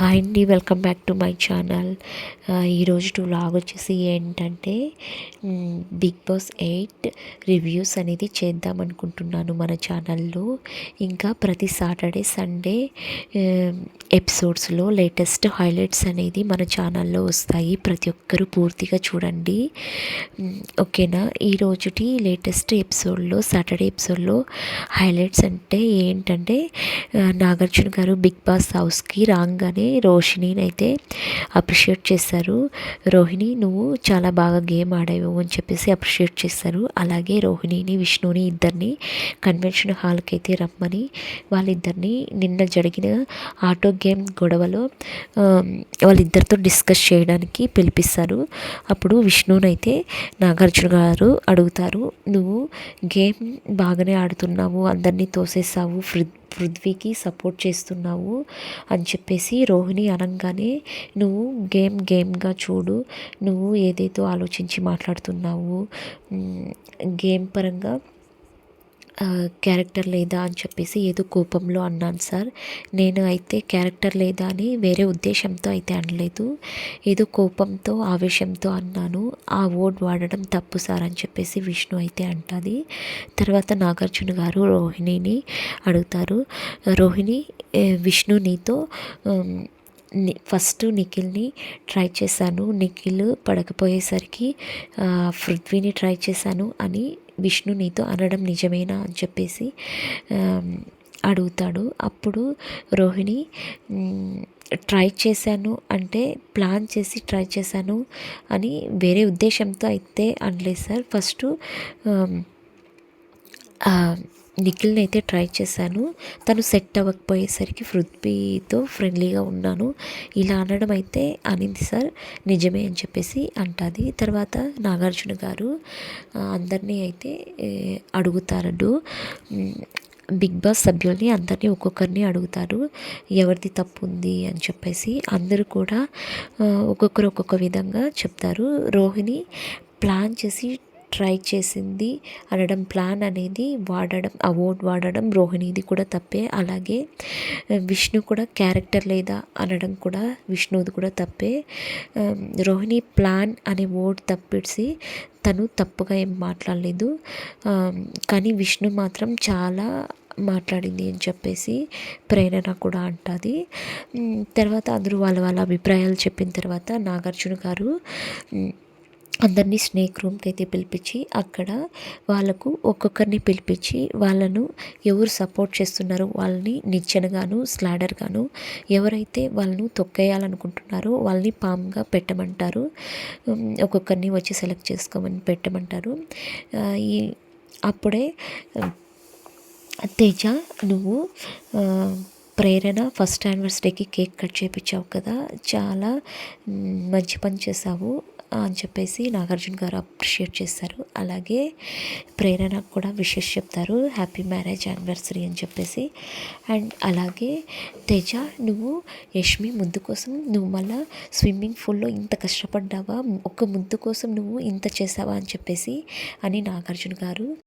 Hi అండి, welcome back to my channel. ఈరోజు vlog వచ్చేసి ఏంటంటే బిగ్ బాస్ 8 రివ్యూస్ అనేది చేద్దాం అనుకుంటున్నాను మన ఛానల్లో. ఇంకా ప్రతి సాటర్డే సండే ఎపిసోడ్స్లో లేటెస్ట్ హైలైట్స్ అనేది మన ఛానల్లో వస్తాయి. ప్రతి ఒక్కరూ పూర్తిగా చూడండి, ఓకేనా. ఈరోజుటి లేటెస్ట్ ఎపిసోడ్లో, సాటర్డే ఎపిసోడ్లో హైలైట్స్ అంటే ఏంటంటే నాగార్జున గారు బిగ్ బాస్ హౌస్కి రాగానే రోహిణిని అయితే అప్రిషియేట్ చేశారు. రోహిణి, నువ్వు చాలా బాగా గేమ్ ఆడావు అని చెప్పేసి అప్రిషియేట్ చేశారు. అలాగే రోహిణిని, విష్ణుని ఇద్దరిని కన్వెన్షన్ హాల్కి అయితే రమ్మని వాళ్ళిద్దరిని నిన్న జరిగిన ఆటో గేమ్ గొడవలో వాళ్ళిద్దరితో డిస్కస్ చేయడానికి పిలిపిస్తారు. అప్పుడు విష్ణునైతే నాగార్జున గారు అడుగుతారు, నువ్వు గేమ్ బాగానే ఆడుతున్నావు, అందరినీ తోసేసావు, పృథ్వీకి సపోర్ట్ చేస్తున్నావు అని చెప్పేసి రోహిణి అనగానే, నువ్వు గేమ్గా చూడు, నువ్వు ఏదైతే ఆలోచించి మాట్లాడుతున్నావు, గేమ్ పరంగా క్యారెక్టర్ లేదా అని చెప్పేసి ఏదో కోపంలో అన్నాను సార్. నేను అయితే క్యారెక్టర్ లేదా అని వేరే ఉద్దేశంతో అయితే అనలేదు, ఏదో కోపంతో ఆవేశంతో అన్నాను. ఆ వర్డ్ వాడడం తప్పు సార్ అని చెప్పేసి విష్ణు అయితే అంటుంది. తర్వాత నాగార్జున గారు రోహిణిని అడుగుతారు, రోహిణి, విష్ణు నీతో ఫస్ట్ నిఖిల్ని ట్రై చేశాను, నిఖిల్ పడకపోయేసరికి పృథ్వీని ట్రై చేశాను అని విష్ణు నీతో అనడం నిజమేనా అని చెప్పేసి అడుగుతాడు. అప్పుడు రోహిణి, ట్రై చేశాను అంటే ప్లాన్ చేసి ట్రై చేశాను అని వేరే ఉద్దేశంతో అయితే అనలేదు సార్. ఫస్ట్ నిఖిల్ని అయితే ట్రై చేశాను, తను సెట్ అవ్వకపోయేసరికి పృథ్వీతో ఫ్రెండ్లీగా ఉన్నాను, ఇలా అనడం అయితే అనింది సార్, నిజమే అని చెప్పేసి అంటుంది. తర్వాత నాగార్జున గారు అందరినీ అయితే అడుగుతారు, బిగ్ బాస్ సభ్యుల్ని అందరినీ ఒక్కొక్కరిని అడుగుతారు ఎవరిది తప్పు ఉంది అని చెప్పేసి. అందరూ కూడా ఒక్కొక్కరు ఒక్కొక్క విధంగా చెప్తారు. రోహిణి ప్లాన్ చేసి ట్రై చేసింది అనడం, ప్లాన్ అనేది వాడడం, ఆ వర్డ్ వాడడం రోహిణిది కూడా తప్పే. అలాగే విష్ణు కూడా క్యారెక్టర్ లేదా అనడం కూడా విష్ణుది కూడా తప్పే. రోహిణి ప్లాన్ అనే వర్డ్ తప్పిసి తను తప్పుగా ఏం మాట్లాడలేదు, కానీ విష్ణు మాత్రం చాలా మాట్లాడింది అని చెప్పేసి ప్రేరణ కూడా అంటుంది. తర్వాత అందరూ వాళ్ళ అభిప్రాయాలు చెప్పిన తర్వాత నాగార్జున గారు అందరినీ స్నేక్ రూమ్కి అయితే పిలిపించి అక్కడ వాళ్ళకు ఒక్కొక్కరిని పిలిపించి వాళ్ళను ఎవరు సపోర్ట్ చేస్తున్నారో వాళ్ళని నిచ్చెనగాను, స్లాడర్గాను, ఎవరైతే వాళ్ళను తొక్కేయాలనుకుంటున్నారో వాళ్ళని పామ్గా పెట్టమంటారు. ఒక్కొక్కరిని వచ్చి సెలెక్ట్ చేసుకోమని పెట్టమంటారు. అప్పుడే తేజ, నువ్వు ప్రేరణ ఫస్ట్ యానివర్సరీకి కేక్ కట్ చేయించావు కదా, చాలా మంచి పని చేసావు అని చెప్పేసి నాగార్జున గారు అప్రిషియేట్ చేస్తారు. అలాగే ప్రేరణకు కూడా విషెస్ చెప్తారు, హ్యాపీ మ్యారేజ్ యానివర్సరీ అని చెప్పేసి. అండ్ అలాగే తేజ, నువ్వు యష్మి ముద్దు కోసం నువ్వు మళ్ళీ స్విమ్మింగ్ పూల్లో ఇంత కష్టపడ్డావా, ఒక్క ముద్దు కోసం నువ్వు ఇంత చేసావా అని చెప్పేసి అని నాగార్జున గారు